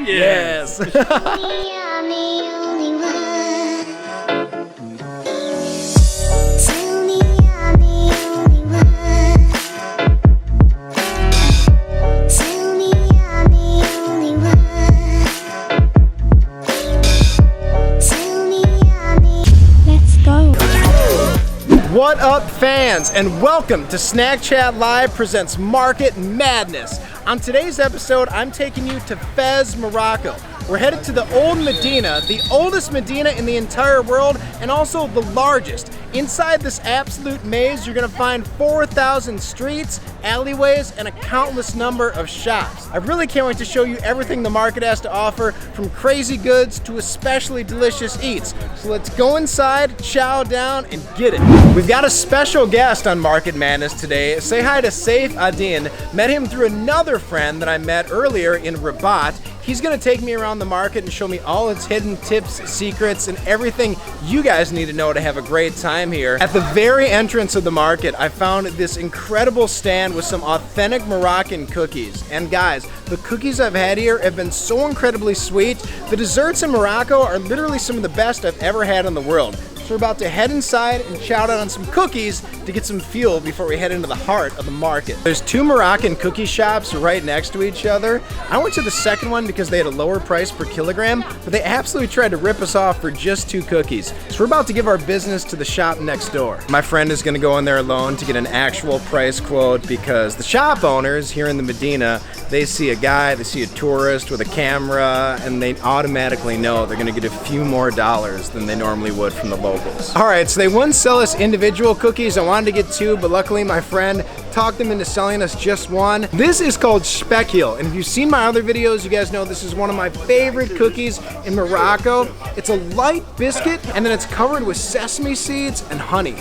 Yes. What up, fans, and welcome to SnackChat Live presents Market Madness. On today's episode, I'm taking you to Fez, Morocco. We're headed to the Old Medina, the oldest Medina in the entire world, and also the largest. Inside this absolute maze, you're gonna find 4,000 streets, alleyways, and a countless number of shops. I really can't wait to show you everything the market has to offer, from crazy goods to especially delicious eats. So let's go inside, chow down, and get it. We've got a special guest on Market Madness today. Say hi to Seif. Met him through another friend that I met earlier in Rabat. He's gonna take me around the market and show me all its hidden tips, secrets, and everything you guys need to know to have a great time here. At the very entrance of the market, I found this incredible stand with some authentic Moroccan cookies. And guys, the cookies I've had here have been so incredibly sweet. The desserts in Morocco are literally some of the best I've ever had in the world. So we're about to head inside and chow down on some cookies to get some fuel before we head into the heart of the market. There's two Moroccan cookie shops right next to each other. I went to the second one because they had a lower price per kilogram, but they absolutely tried to rip us off for just 2 cookies. So we're about to give our business to the shop next door. My friend is gonna go in there alone to get an actual price quote because the shop owners here in the Medina, they see a guy, they see a tourist with a camera, and they automatically know they're gonna get a few more dollars than they normally would from the locals. All right, so they wouldn't sell us individual cookies. I wanted to get 2, but luckily my friend talked them into selling us just 1. This is called speckhiel, and if you've seen my other videos, you guys know this is one of my favorite cookies in Morocco. It's a light biscuit, and then it's covered with sesame seeds and honey.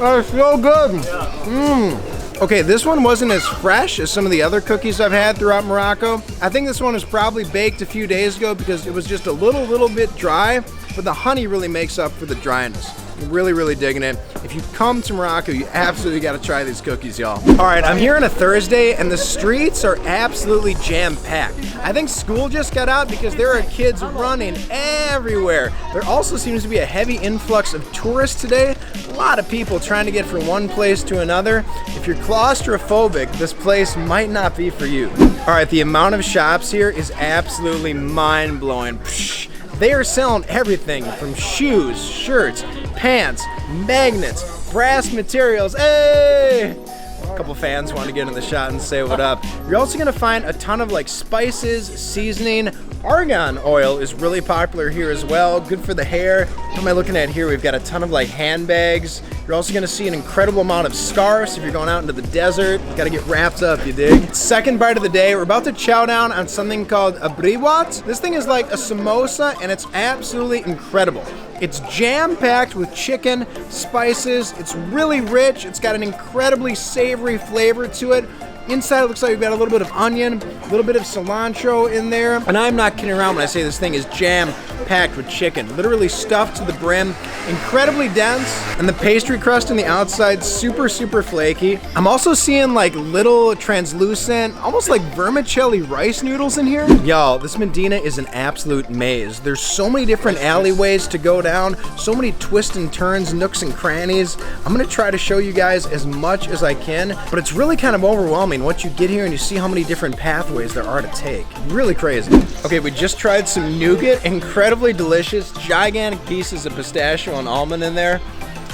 That's so good. Okay, this one wasn't as fresh as some of the other cookies I've had throughout Morocco. I think this one was probably baked a few days ago because it was just a little bit dry, but the honey really makes up for the dryness. I'm really digging it. If you come to Morocco, you absolutely gotta try these cookies, y'all. All right, I'm here on a Thursday and the streets are absolutely jam-packed. I think school just got out because there are kids running everywhere. There also seems to be a heavy influx of tourists today. A lot of people trying to get from one place to another. If you're claustrophobic, this place might not be for you. All right, the amount of shops here is absolutely mind-blowing. They are selling everything from shoes, shirts, pants, magnets, brass materials. Hey! A couple fans want to get in the shot and say what up. You're also gonna find a ton of like spices, seasoning. Argan oil is really popular here as well. Good for the hair. What am I looking at here? We've got a ton of like handbags. You're also gonna see an incredible amount of scarves if you're going out into the desert. You gotta get wrapped up, you dig? Second bite of the day, we're about to chow down on something called a briwat. This thing is like a samosa and it's absolutely incredible. It's jam-packed with chicken, spices. It's really rich. It's got an incredibly savory flavor to it. Inside it looks like we've got a little bit of onion, a little bit of cilantro in there. And I'm not kidding around when I say this thing is jam-packed with chicken. Literally stuffed to the brim, incredibly dense. And the pastry crust on the outside, super flaky. I'm also seeing like little translucent, almost like vermicelli rice noodles in here. Y'all, this Medina is an absolute maze. There's so many different alleyways to go down, so many twists and turns, nooks and crannies. I'm gonna try to show you guys as much as I can, but it's really kind of overwhelming once you get here and you see how many different pathways there are to take. Really crazy. Okay, we just tried some nougat, incredibly delicious, gigantic pieces of pistachio and almond in there.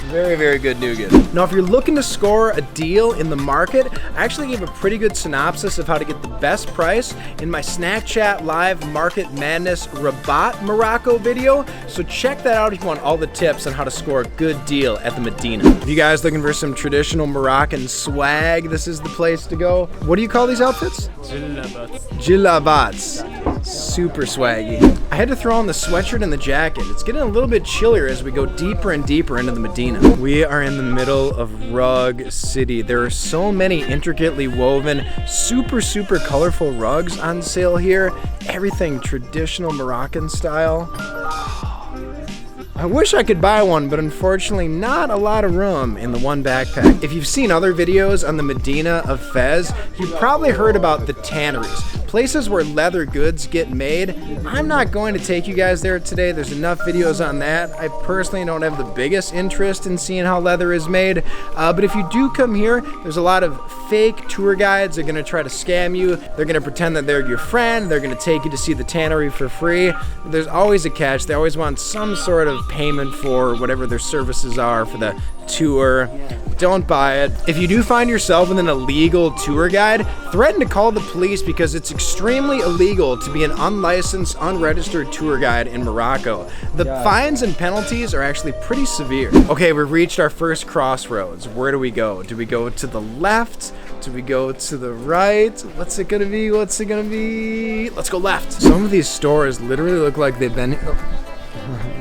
Very good nougat. Now, if you're looking to score a deal in the market, I actually gave a pretty good synopsis of how to get the best price in my SnackChat Live Market Madness Rabat Morocco video. So check that out if you want all the tips on how to score a good deal at the Medina. If you guys looking for some traditional Moroccan swag, this is the place to go. What do you call these outfits? Jillabats. Super swaggy. I had to throw on the sweatshirt and the jacket. It's getting a little bit chillier as we go deeper and deeper into the Medina. We are in the middle of Rug City. There are so many intricately woven, super colorful rugs on sale here. Everything traditional Moroccan style. I wish I could buy one, but unfortunately not a lot of room in the one backpack. If you've seen other videos on the Medina of Fez, you've probably heard about the tanneries, places where leather goods get made. I'm not going to take you guys there today. There's enough videos on that. I personally don't have the biggest interest in seeing how leather is made, but if you do come here, there's a lot of fake tour guides. They're gonna try to scam you. They're gonna pretend that they're your friend. They're gonna take you to see the tannery for free. There's always a catch. They always want some sort of payment for whatever their services are for the tour. Don't buy it. If you do find yourself with an illegal tour guide, threaten to call the police because it's extremely illegal to be an unlicensed, unregistered tour guide in Morocco. The fines and penalties are actually pretty severe. Okay, we've reached our first crossroads. Where do we go? Do we go to the left? Do we go to the right? What's it gonna be? What's it gonna be? Let's go left. Some of these stores literally look like they've been...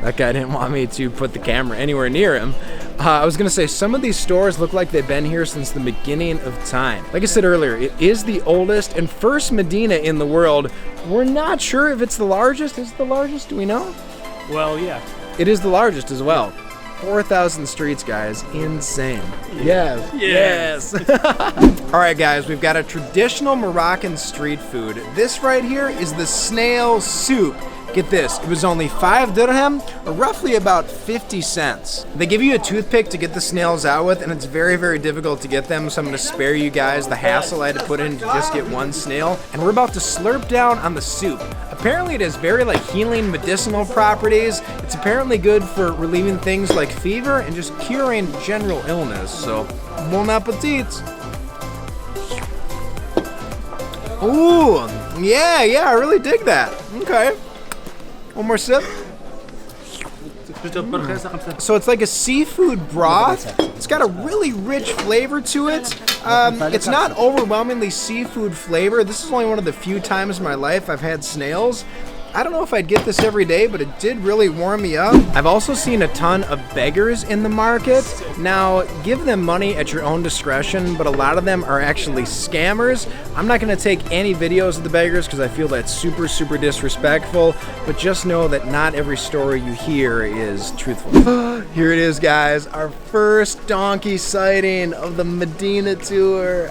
That guy didn't want me to put the camera anywhere near him. I was gonna say, some of these stores look like they've been here since the beginning of time. Like I said earlier, it is the oldest and first Medina in the world. We're not sure if it's the largest. Is it the largest? Do we know? Well, yeah. It is the largest as well. 4,000 streets, guys. Insane. Yes. Yes. All right, guys, we've got a traditional Moroccan street food. This right here is the Snail Soup. Get this, it was only 5 dirham, or roughly about 50 cents. They give you a toothpick to get the snails out with, and it's very, very difficult to get them, so I'm gonna spare you guys the hassle I had to put in to just get one snail. And we're about to slurp down on the soup. Apparently it has very healing medicinal properties. It's apparently good for relieving things like fever and just curing general illness, so bon appetit. Ooh, yeah, I really dig that. Okay. One more sip. So it's like a seafood broth. It's got a really rich flavor to it. It's not overwhelmingly seafood flavor. This is only one of the few times in my life I've had snails. I don't know if I'd get this every day, but it did really warm me up. I've also seen a ton of beggars in the market. Now, give them money at your own discretion, but a lot of them are actually scammers. I'm not gonna take any videos of the beggars because I feel that's super, super disrespectful, but just know that not every story you hear is truthful. Here it is, guys, our first donkey sighting of the Medina tour.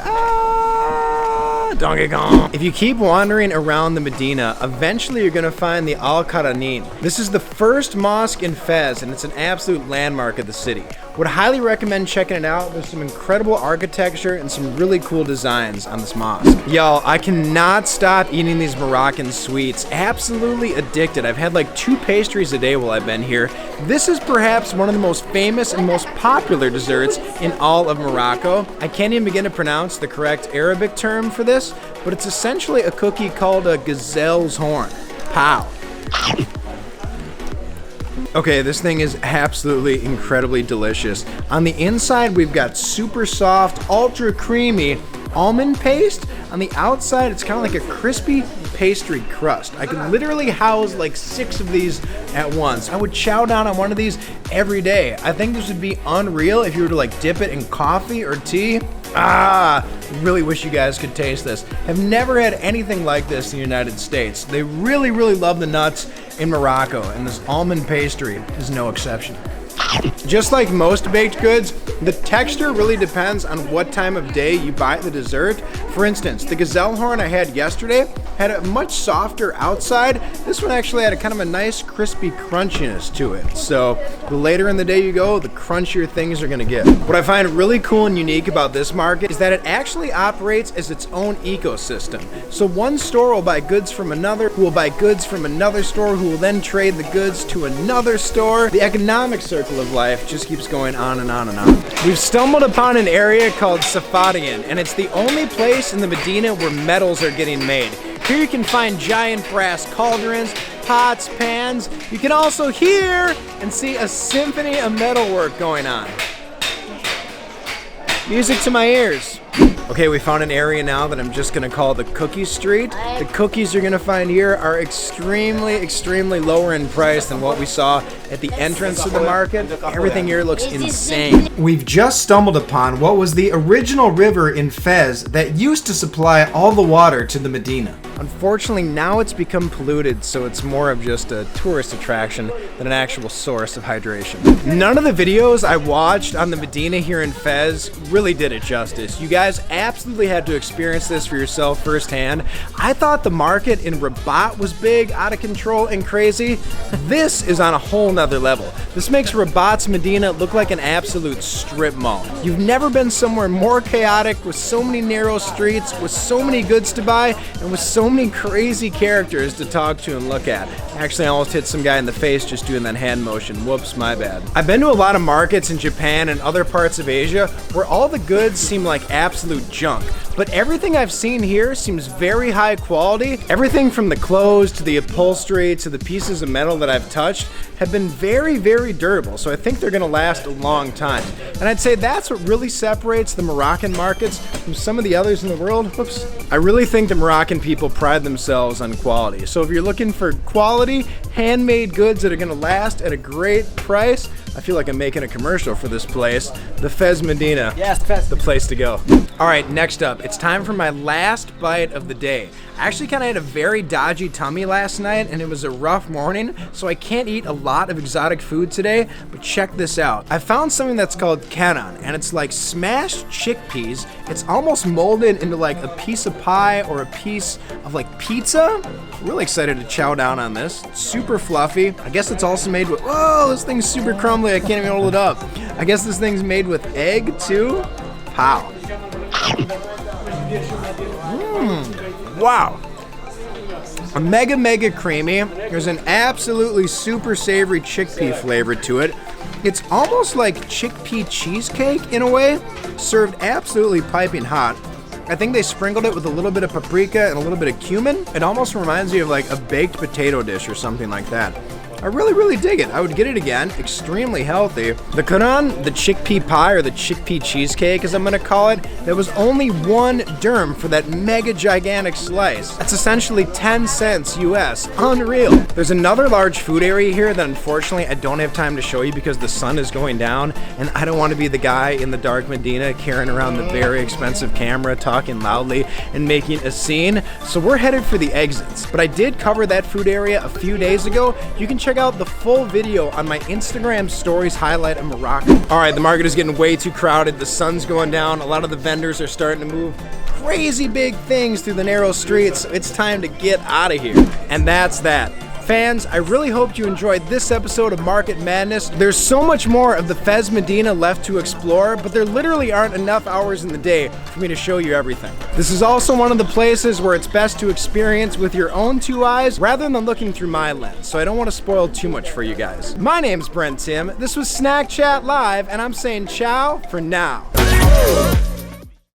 Donkey Kong. If you keep wandering around the Medina, eventually you're gonna find the Al-Qaranin. This is the first mosque in Fez, and it's an absolute landmark of the city. Would highly recommend checking it out. There's some incredible architecture and some really cool designs on this mosque. Y'all, I cannot stop eating these Moroccan sweets. Absolutely addicted. I've had 2 pastries a day while I've been here. This is perhaps one of the most famous and most popular desserts in all of Morocco. I can't even begin to pronounce the correct Arabic term for this, but it's essentially a cookie called a gazelle's horn. Pow. Okay, this thing is absolutely incredibly delicious. On the inside, we've got super soft, ultra creamy almond paste. On the outside, it's kind of like a crispy pastry crust. I could literally house 6 of these at once. I would chow down on one of these every day. I think this would be unreal if you were to dip it in coffee or tea. Really wish you guys could taste this. Have never had anything like this in the United States. They really, really love the nuts in Morocco, and this almond pastry is no exception. Just like most baked goods, the texture really depends on what time of day you buy the dessert. For instance, the Gazelle Horn I had yesterday had a much softer outside. This one actually had a kind of a nice crispy crunchiness to it. So the later in the day you go, the crunchier things are gonna get. What I find really cool and unique about this market is that it actually operates as its own ecosystem. So one store will buy goods from another, who will buy goods from another store, who will then trade the goods to another store. The economic circle of life just keeps going on and on and on. We've stumbled upon an area called Safarian, and it's the only place in the Medina where metals are getting made. Here you can find giant brass cauldrons, pots, pans. You can also hear and see a symphony of metalwork going on. Music to my ears. Okay, we found an area now that I'm just gonna call the Cookie Street. The cookies you're gonna find here are extremely, extremely lower in price than what we saw at the entrance to the market. Everything here looks insane. We've just stumbled upon what was the original river in Fez that used to supply all the water to the Medina. Unfortunately, now it's become polluted, so it's more of just a tourist attraction than an actual source of hydration. None of the videos I watched on the Medina here in Fez really did it justice. You guys absolutely had to experience this for yourself firsthand. I thought the market in Rabat was big, out of control, and crazy. This is on a whole nother level. This makes Rabat's Medina look like an absolute strip mall. You've never been somewhere more chaotic, with so many narrow streets, with so many goods to buy, and with so many crazy characters to talk to and look at. Actually, I almost hit some guy in the face just doing that hand motion. Whoops, my bad. I've been to a lot of markets in Japan and other parts of Asia where all the goods seem like absolute junk. But everything I've seen here seems very high quality. Everything from the clothes to the upholstery to the pieces of metal that I've touched have been very, very durable. So I think they're gonna last a long time. And I'd say that's what really separates the Moroccan markets from some of the others in the world. Whoops. I really think the Moroccan people pride themselves on quality. So if you're looking for quality, handmade goods that are gonna last at a great price, I feel like I'm making a commercial for this place, the Fez Medina. Yes, Fez. The place to go. All right, next up, it's time for my last bite of the day. I actually kind of had a very dodgy tummy last night and it was a rough morning, so I can't eat a lot of exotic food today, but check this out. I found something that's called kanan, and it's like smashed chickpeas. It's almost molded into like a piece of pie or a piece of like pizza. Really excited to chow down on this. It's super fluffy. I guess it's also made with, whoa, this thing's super crumbly. I can't even hold it up. I guess this thing's made with egg too. Pow. Wow. Mega creamy. There's an absolutely super savory chickpea flavor to it. It's almost like chickpea cheesecake in a way, served absolutely piping hot. I think they sprinkled it with a little bit of paprika and a little bit of cumin. It almost reminds me of like a baked potato dish or something like that. I really dig it. I would get it again. Extremely healthy. The kanan, the chickpea pie, or the chickpea cheesecake as I'm gonna call it, there was only 1 dirham for that mega gigantic slice. That's essentially 10 cents US. Unreal. There's another large food area here that unfortunately I don't have time to show you because the sun is going down and I don't want to be the guy in the dark Medina carrying around the very expensive camera, talking loudly and making a scene. So we're headed for the exits. But I did cover that food area a few days ago. You can check out the full video on my Instagram stories highlight of Morocco. All right, the market is getting way too crowded. The sun's going down. A lot of the vendors are starting to move crazy big things through the narrow streets. It's time to get out of here. And that's that. Fans, I really hope you enjoyed this episode of Market Madness. There's so much more of the Fez Medina left to explore, but there literally aren't enough hours in the day for me to show you everything. This is also one of the places where it's best to experience with your own 2 eyes rather than looking through my lens, so I don't want to spoil too much for you guys. My name's Brent Timm. This was SnackChat Live, and I'm saying ciao for now.